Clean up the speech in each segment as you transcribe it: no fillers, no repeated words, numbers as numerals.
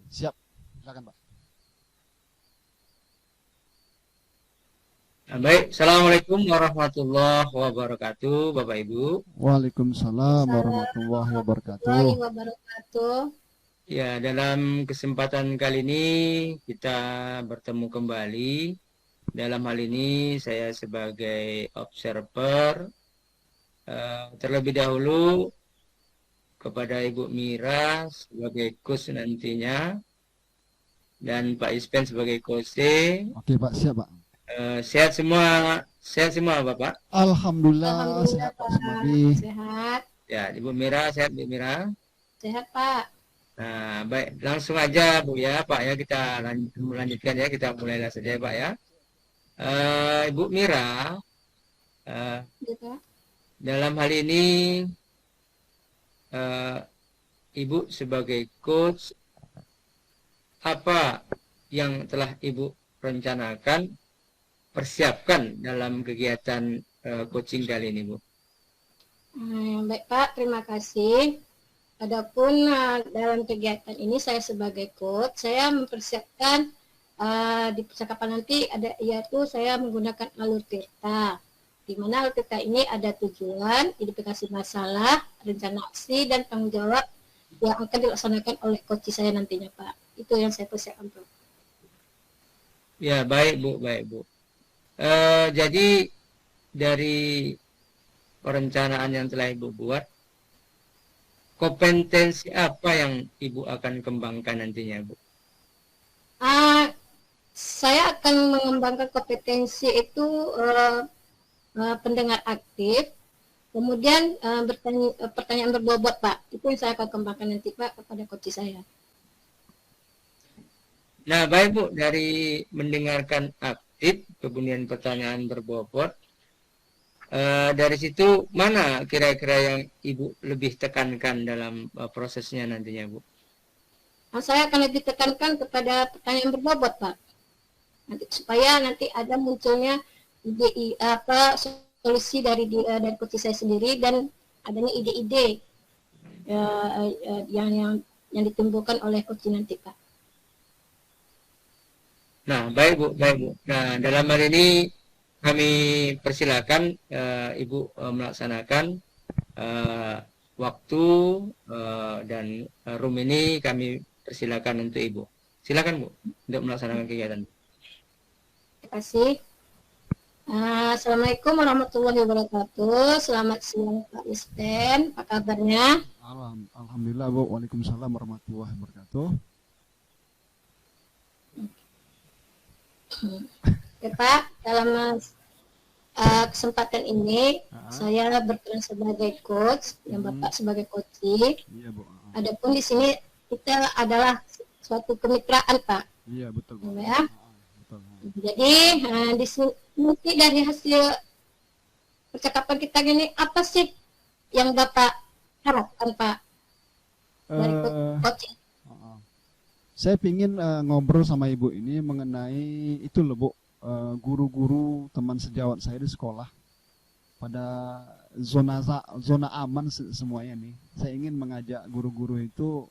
Siap, silakan Pak. Baik, Assalamualaikum warahmatullahi wabarakatuh, Bapak Ibu. Waalaikumsalam Waalaikumsalam warahmatullahi wabarakatuh. warahmatullahi wabarakatuh. Ya, dalam kesempatan kali ini kita bertemu kembali. Dalam hal ini saya sebagai observer, terlebih dahulu kepada Ibu Mira sebagai coach nantinya dan Pak Ispen sebagai coach. Oke Pak, siap Pak. Sehat semua Bapak. Alhamdulillah Alhamdulillah sehat Pak Pak, Sumadi. sehat, Ya, Ibu Mira sehat, Ibu Mira. sehat Pak. Nah, baik, langsung aja Bu ya, Pak ya, kita melanjutkan ya, kita mulailah saja ya, Pak ya. Ibu Mira, eh, Ya, Pak. dalam hal ini eh, Ibu sebagai coach, apa yang telah Ibu rencanakan, persiapkan dalam kegiatan coaching kali ini, Bu? Baik Pak, terima kasih. Adapun dalam kegiatan ini saya sebagai coach, saya mempersiapkan di percakapan nanti ada yaitu saya menggunakan alur tirta. Di mana alur tirta ini ada tujuan, identifikasi masalah, rencana aksi dan tanggung jawab yang akan dilaksanakan oleh coach saya nantinya Pak. Itu yang saya persiapkan Pak. Ya, baik Bu, baik Bu. Jadi dari perencanaan yang telah Ibu buat, kompetensi apa yang Ibu akan kembangkan nantinya, Bu? Saya akan mengembangkan kompetensi itu pendengar aktif, kemudian pertanyaan berbobot Pak. Itu yang saya akan kembangkan nanti Pak kepada coach saya. Nah, baik Bu, dari mendengarkan aktif, kemudian pertanyaan berbobot, dari situ mana kira-kira yang Ibu lebih tekankan dalam prosesnya nantinya, Bu? Saya akan lebih tekankan kepada pertanyaan berbobot Pak. Nanti supaya nanti ada munculnya ide solusi dari coach saya sendiri dan adanya ide-ide yang ditimbulkan oleh coach nanti Pak. Nah, baik Bu, baik Bu. Nah, dalam hal ini kami persilakan Ibu melaksanakan waktu dan room ini kami persilakan untuk Ibu. Silakan Bu untuk melaksanakan kegiatan. Terima kasih. Assalamualaikum warahmatullahi wabarakatuh. Selamat siang Pak Isten. Apa kabarnya? Alhamdulillah Bu. Waalaikumsalam warahmatullahi wabarakatuh. Ya Pak, dalam kesempatan ini saya berperan sebagai coach, yang Bapak sebagai coaching. Iya Bu. Adapun di sini kita adalah suatu kemitraan Pak. Iya betul Bu. Ya. Betul. Jadi di sini nanti dari hasil percakapan kita gini, apa sih yang Bapak harapkan Pak dari coaching? Saya ingin ngobrol sama Ibu ini mengenai itu loh Bu, guru-guru teman sejawat saya di sekolah pada zona aman semuanya nih. Saya ingin mengajak guru-guru itu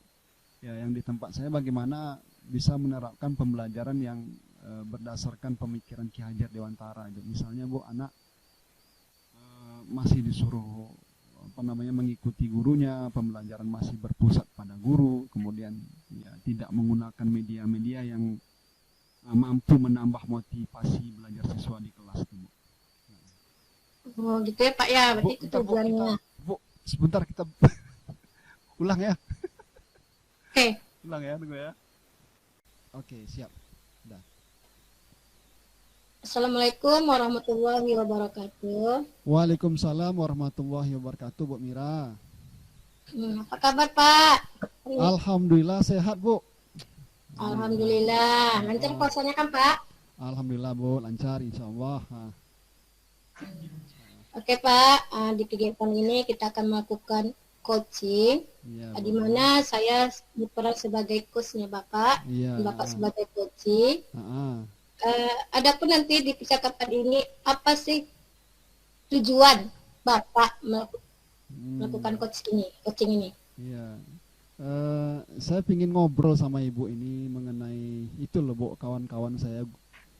ya yang di tempat saya bagaimana bisa menerapkan pembelajaran yang berdasarkan pemikiran Ki Hajar Dewantara. Misalnya Bu, anak masih disuruh mengikuti gurunya, pembelajaran masih berpusat pada guru, kemudian ya tidak menggunakan media-media yang mampu menambah motivasi belajar siswa di kelas itu Bu. Oh gitu ya Pak ya, berarti itu tujuannya. Bu, sebentar kita ulang ya. Oke. Ulang ya, tunggu ya. Oke, siap. Udah. Assalamualaikum warahmatullahi wabarakatuh. Waalaikumsalam warahmatullahi wabarakatuh, Bu Mira. Apa kabar Pak? Alhamdulillah sehat Bu. Alhamdulillah. Lancar puasanya kan Pak? Alhamdulillah Bu, lancar insya Allah. Oke Pak, di kegiatan ini kita akan melakukan coaching, di mana saya berperan sebagai coachnya Bapak, Bapak sebagai coaching. Adapun nanti di percakapan ini apa sih tujuan Bapak melakukan coaching ini? Iya. Saya ingin ngobrol sama ibu ini mengenai itu loh, Bu. Kawan-kawan saya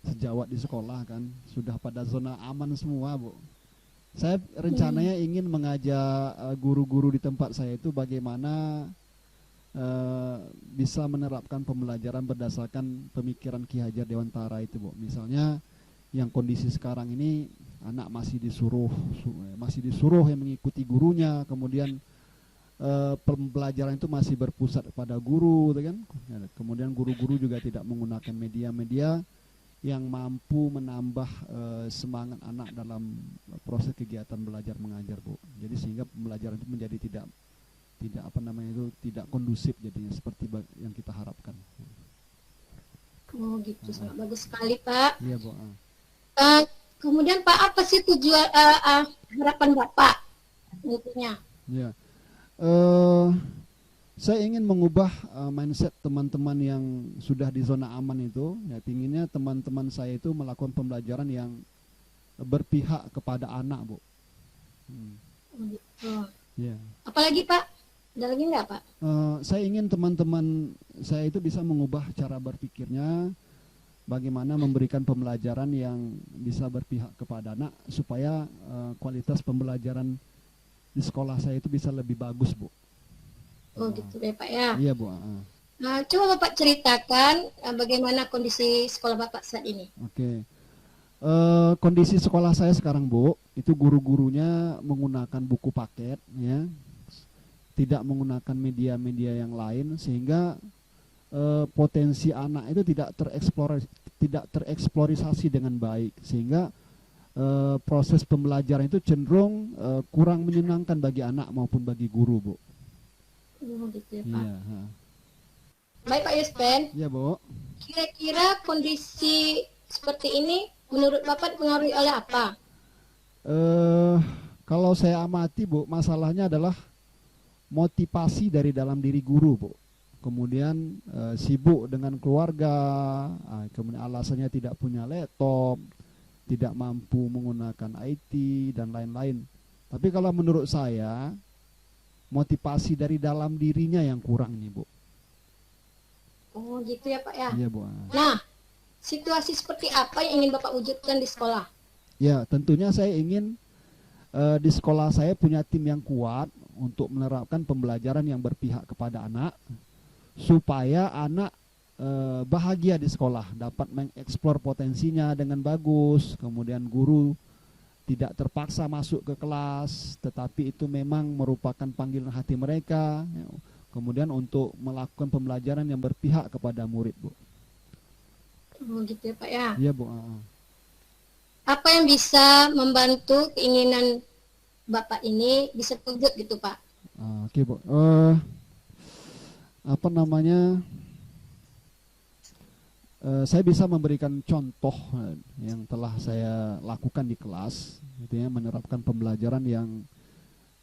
sejawat di sekolah kan sudah pada zona aman semua, Bu. Saya rencananya ingin mengajak guru-guru di tempat saya itu bagaimana bisa menerapkan pembelajaran berdasarkan pemikiran Ki Hajar Dewantara itu, Bu. Misalnya yang kondisi sekarang ini anak masih disuruh yang mengikuti gurunya, kemudian pembelajaran itu masih berpusat pada guru, gitu kan? Kemudian guru-guru juga tidak menggunakan media-media yang mampu menambah semangat anak dalam proses kegiatan belajar mengajar, Bu. Jadi sehingga pembelajaran itu menjadi tidak tidak kondusif jadinya seperti yang kita harapkan. Oh gitu, sangat bagus sekali Pak. Iya, Bu. Kemudian Pak, apa sih tujuan harapan Bapak tentunya? Ya. Saya ingin mengubah mindset teman-teman yang sudah di zona aman itu. Ya, pinginnya teman-teman saya itu melakukan pembelajaran yang berpihak kepada anak, Bu. Oh, gitu. Ya. Apalagi Pak? Ada lagi nggak Pak? Saya ingin teman-teman saya itu bisa mengubah cara berpikirnya, bagaimana memberikan pembelajaran yang bisa berpihak kepada anak supaya kualitas pembelajaran di sekolah saya itu bisa lebih bagus, Bu. Oh gitu ya Pak ya. Iya, Bu. Nah, coba Bapak ceritakan bagaimana kondisi sekolah Bapak saat ini. Oke. Kondisi sekolah saya sekarang, Bu, itu guru-gurunya menggunakan buku paket, ya, tidak menggunakan media-media yang lain, sehingga potensi anak itu tidak tereksplorisasi dengan baik, sehingga proses pembelajaran itu cenderung kurang menyenangkan bagi anak maupun bagi guru, Bu. Oh gitu ya Pak. Iya. Baik Pak Yuspen, Iya, Bu. kira-kira kondisi seperti ini menurut Bapak dipengaruhi oleh apa? Kalau saya amati, Bu, masalahnya adalah motivasi dari dalam diri guru, Bu. Kemudian sibuk dengan keluarga, kemudian alasannya tidak punya laptop, tidak mampu menggunakan IT dan lain-lain. Tapi kalau menurut saya motivasi dari dalam dirinya yang kurang nih, Bu. Oh gitu ya Pak ya. Iya, Bu. Nah, situasi seperti apa yang ingin Bapak wujudkan di sekolah? Ya, tentunya saya ingin di sekolah saya punya tim yang kuat untuk menerapkan pembelajaran yang berpihak kepada anak, supaya anak bahagia di sekolah, dapat mengeksplor potensinya dengan bagus, kemudian guru tidak terpaksa masuk ke kelas, tetapi itu memang merupakan panggilan hati mereka, ya, kemudian untuk melakukan pembelajaran yang berpihak kepada murid, Bu. Oh gitu ya Pak ya. Iya, Bu. Apa yang bisa membantu keinginan Bapak ini bisa terwujud gitu Pak? Oke, Bu. Apa namanya? Saya bisa memberikan contoh yang telah saya lakukan di kelas, gitu ya, menerapkan pembelajaran yang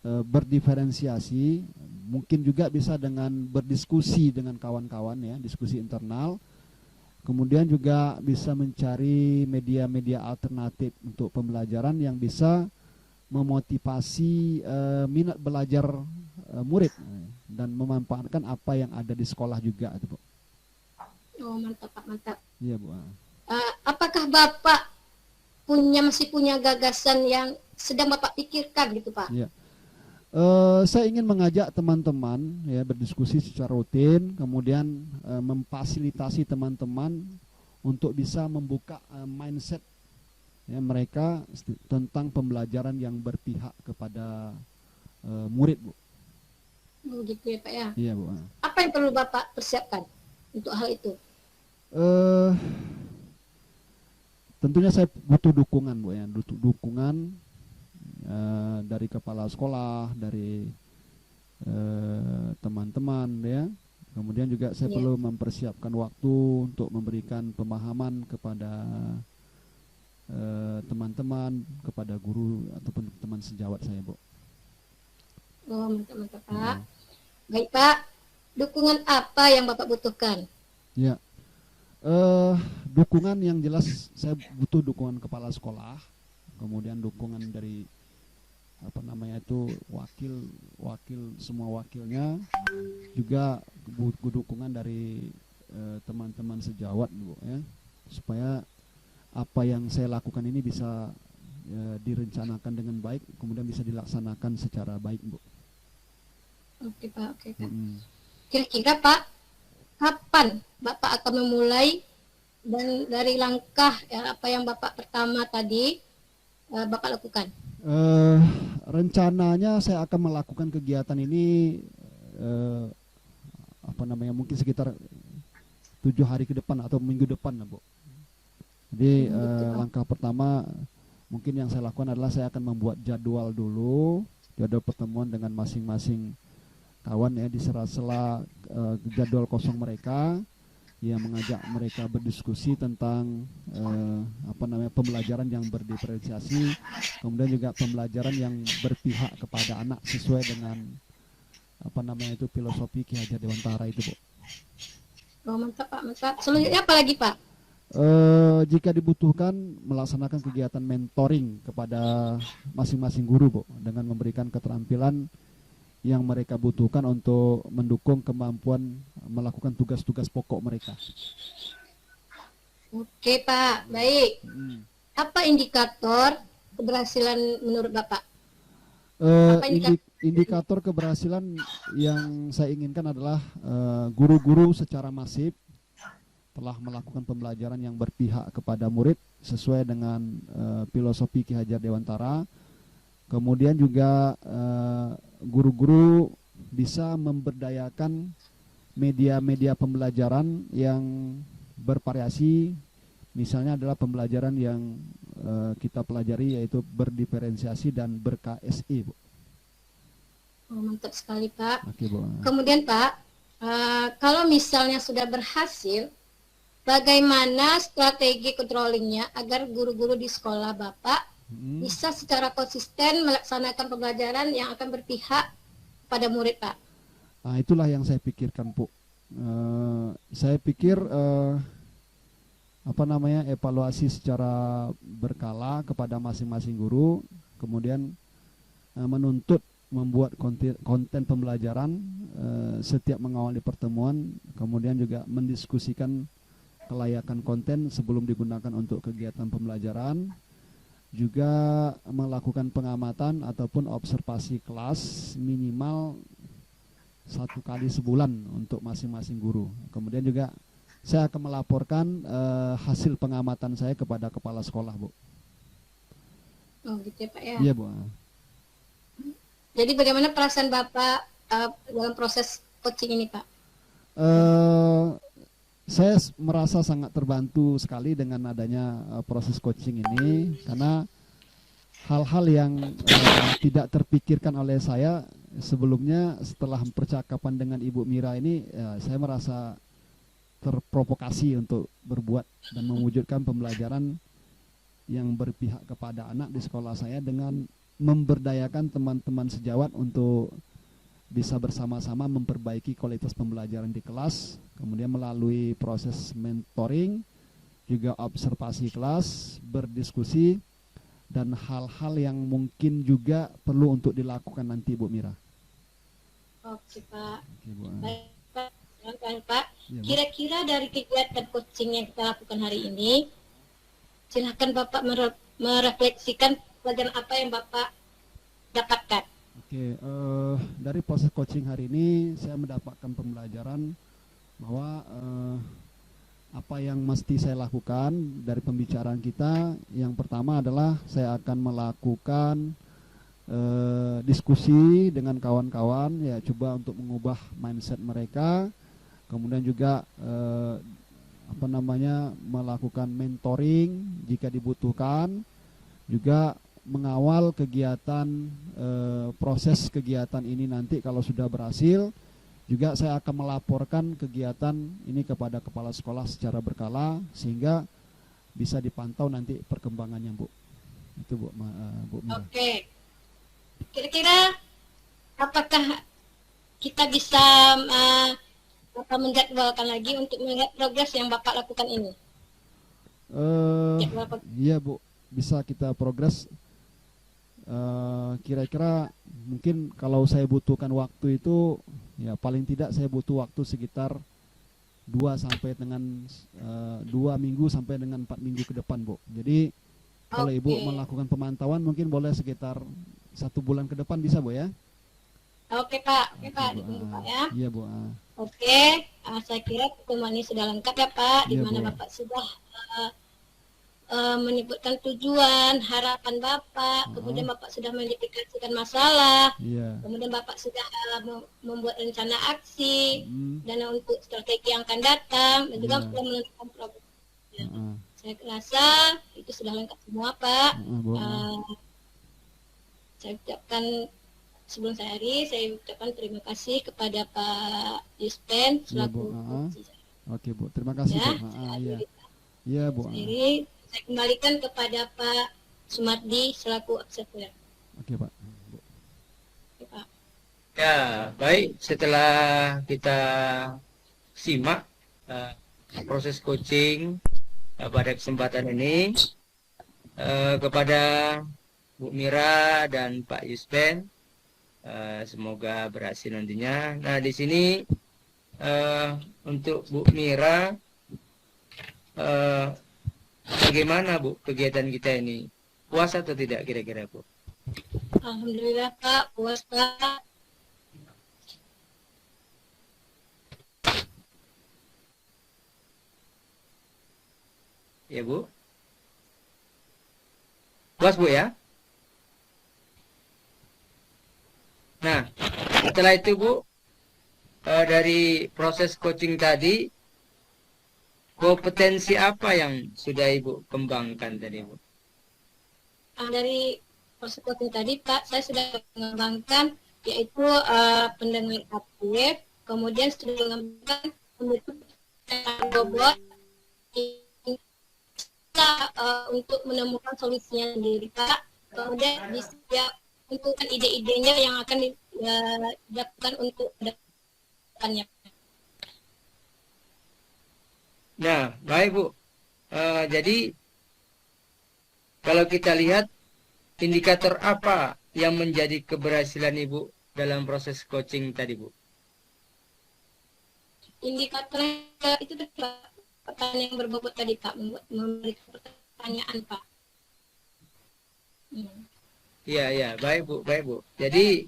berdiferensiasi, mungkin juga bisa dengan berdiskusi dengan kawan-kawan, ya, diskusi internal, kemudian juga bisa mencari media-media alternatif untuk pembelajaran yang bisa memotivasi minat belajar murid dan memanfaatkan apa yang ada di sekolah juga, itu, Bu. Oh mantap Pak, mantap. Iya, Bu. Apakah Bapak masih punya gagasan yang sedang Bapak pikirkan gitu Pak? Iya. Saya ingin mengajak teman-teman, ya, berdiskusi secara rutin, kemudian memfasilitasi teman-teman untuk bisa membuka mindset, ya, mereka tentang pembelajaran yang berpihak kepada murid, Bu. Oh gitu ya Pak ya. Iya, Bu. Apa yang perlu Bapak persiapkan untuk hal itu? Tentunya saya butuh dukungan, Bu, ya, dukungan dari kepala sekolah, dari teman-teman, ya. Kemudian juga saya perlu mempersiapkan waktu untuk memberikan pemahaman kepada teman-teman, kepada guru ataupun teman sejawat saya, Bu. Oh mantap-mantap Pak. Baik Pak, dukungan apa yang Bapak butuhkan? Ya, dukungan yang jelas saya butuh dukungan kepala sekolah, kemudian dukungan dari apa namanya itu wakil semua wakilnya, juga dukungan dari teman-teman sejawat Bu ya, supaya apa yang saya lakukan ini bisa direncanakan dengan baik, kemudian bisa dilaksanakan secara baik Bu. Oke Pak, oke Pak. Mm-mm. Kira-kira Pak, kapan Bapak akan memulai dan dari langkah ya, apa yang Bapak pertama tadi Bapak lakukan? Rencananya saya akan melakukan kegiatan ini apa namanya mungkin sekitar 7 hari ke depan atau minggu depan Bu. Jadi langkah pertama mungkin yang saya lakukan adalah saya akan membuat jadwal dulu, jadwal pertemuan dengan masing-masing kawan ya, di sela-sela jadwal kosong mereka, yang mengajak mereka berdiskusi tentang apa namanya pembelajaran yang berdiferensiasi, kemudian juga pembelajaran yang berpihak kepada anak sesuai dengan apa namanya itu filosofi Ki Hajar Dewantara itu Bu. Oh mantap Pak, mantap. Selanjutnya apa lagi Pak? Jika dibutuhkan melaksanakan kegiatan mentoring kepada masing-masing guru Bu, dengan memberikan keterampilan yang mereka butuhkan untuk mendukung kemampuan melakukan tugas-tugas pokok mereka. Oke Pak, baik. Apa indikator keberhasilan menurut Bapak? Apa Indikator keberhasilan yang saya inginkan adalah guru-guru secara masif telah melakukan pembelajaran yang berpihak kepada murid sesuai dengan filosofi Ki Hajar Dewantara. Kemudian juga guru-guru bisa memberdayakan media-media pembelajaran yang bervariasi, misalnya adalah pembelajaran yang kita pelajari yaitu berdiferensiasi dan ber-KSI Bu. Oh, mantap sekali Pak. Oke, Bu. Kemudian Pak, kalau misalnya sudah berhasil, bagaimana strategi controllingnya agar guru-guru di sekolah Bapak bisa secara konsisten melaksanakan pembelajaran yang akan berpihak pada murid Pak? Nah, itulah yang saya pikirkan Bu. Saya pikir apa namanya evaluasi secara berkala kepada masing-masing guru, kemudian menuntut membuat konten pembelajaran setiap mengawali pertemuan, kemudian juga mendiskusikan kelayakan konten sebelum digunakan untuk kegiatan pembelajaran, juga melakukan pengamatan ataupun observasi kelas minimal 1 kali sebulan untuk masing-masing guru. Kemudian juga saya akan melaporkan hasil pengamatan saya kepada kepala sekolah Bu. Oh gitu ya Pak ya. Iya Bu. Jadi bagaimana perasaan Bapak dalam proses coaching ini Pak? Saya merasa sangat terbantu sekali dengan adanya proses coaching ini, karena hal-hal yang tidak terpikirkan oleh saya sebelumnya, setelah percakapan dengan Ibu Mira ini saya merasa terprovokasi untuk berbuat dan mewujudkan pembelajaran yang berpihak kepada anak di sekolah saya dengan memberdayakan teman-teman sejawat untuk bisa bersama-sama memperbaiki kualitas pembelajaran di kelas, kemudian melalui proses mentoring, juga observasi kelas, berdiskusi, dan hal-hal yang mungkin juga perlu untuk dilakukan nanti Bu Mira. Oke Pak. Oke, Bu. Baik Pak. Silakan Pak. Ya, Bu. Kira-kira dari kegiatan coaching yang kita lakukan hari ini, silakan Bapak merefleksikan pelajaran apa yang Bapak dapatkan. Oke, dari proses coaching hari ini saya mendapatkan pembelajaran bahwa apa yang mesti saya lakukan dari pembicaraan kita. Yang pertama adalah saya akan melakukan diskusi dengan kawan-kawan, ya coba untuk mengubah mindset mereka. Kemudian juga apa namanya melakukan mentoring jika dibutuhkan, juga mengawal kegiatan proses kegiatan ini nanti kalau sudah berhasil. Juga saya akan melaporkan kegiatan ini kepada kepala sekolah secara berkala sehingga bisa dipantau nanti perkembangannya Bu. Itu Bu Mira. Oke. Kira-kira apakah kita bisa menjadwalkan lagi untuk melihat progres yang Bapak lakukan ini? Iya Bu, bisa kita progres. Kira-kira mungkin kalau saya butuhkan waktu itu, ya paling tidak saya butuh waktu sekitar 2 minggu sampai dengan 4 minggu ke depan, Bu. Jadi kalau Ibu Oke. melakukan pemantauan mungkin boleh sekitar 1 bulan ke depan bisa, Bu ya? Oke Pak, Oke, Bu. ditunggu Pak ya. Iya, Bu. Oke, saya kira pertemuan ini sudah lengkap ya Pak, di Iya, mana Bu. Bapak sudah menyebutkan tujuan, harapan Bapak, kemudian Bapak sudah mengidentifikasikan masalah, Iya. kemudian Bapak sudah membuat rencana aksi, Mm, dan untuk strategi yang akan datang, dan juga Iya. sudah menentukan program. Heeh. Saya rasa itu sudah lengkap semua Pak. Heeh, Bu. Saya ucapkan sebelum saya akhiri, saya ucapkan terima kasih kepada Pak Yuspen selaku Bu. coach saya. Oke, Bu. Terima kasih, Ya, Bu. saya Iya. akhiri. Iya, Bu. Akhiri, saya kembalikan kepada Pak Sumardi selaku eksekutif. Oke, Pak. Bu. Oke, Pak. Ya, baik. Setelah kita simak proses coaching pada kesempatan ini, kepada Bu Mira dan Pak Yuspen, semoga berhasil nantinya. Nah, di sini untuk Bu Mira, bagaimana Bu kegiatan kita ini? Puas atau tidak kira-kira Bu? Alhamdulillah Pak, puas Pak. Ya Bu? Puas Bu ya? Nah, setelah itu Bu, dari proses coaching tadi, kompetensi apa yang sudah Ibu kembangkan tadi Bu? Dari proses coaching tadi Pak, saya sudah mengembangkan yaitu pendengar aktif, kemudian sudah mengembangkan membentuk bobot bisa untuk menemukan solusinya sendiri Pak. Kemudian bisa untuk ide-idenya yang akan dilakukan untuk depannya. Nah, baik Bu. Jadi kalau kita lihat indikator apa yang menjadi keberhasilan Ibu dalam proses coaching tadi Bu? Indikatornya itu Pak, pertanyaan yang berbobot tadi Pak, memberikan pertanyaan Pak. Iya, iya, baik Bu, baik Bu. Jadi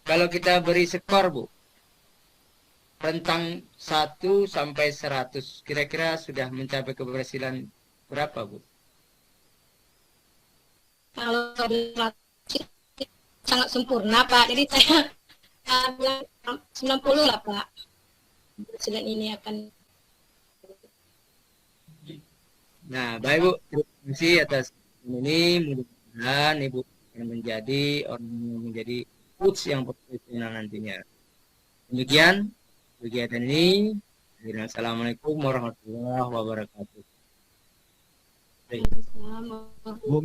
kalau kita beri skor Bu, rentang 1 sampai 100, kira-kira sudah mencapai keberhasilan berapa Bu? Kalau sangat sempurna Pak, jadi saya bilang 90 lah Pak. Keberhasilan ini akan. Nah, baik Bu, terima kasih atas ini. Mudah-mudahan Ibu akan menjadi orang yang menjadi coach yang profesional nantinya. Demikian kegiatan ini. Assalamualaikum warahmatullahi wabarakatuh. Assalamualaikum. Bu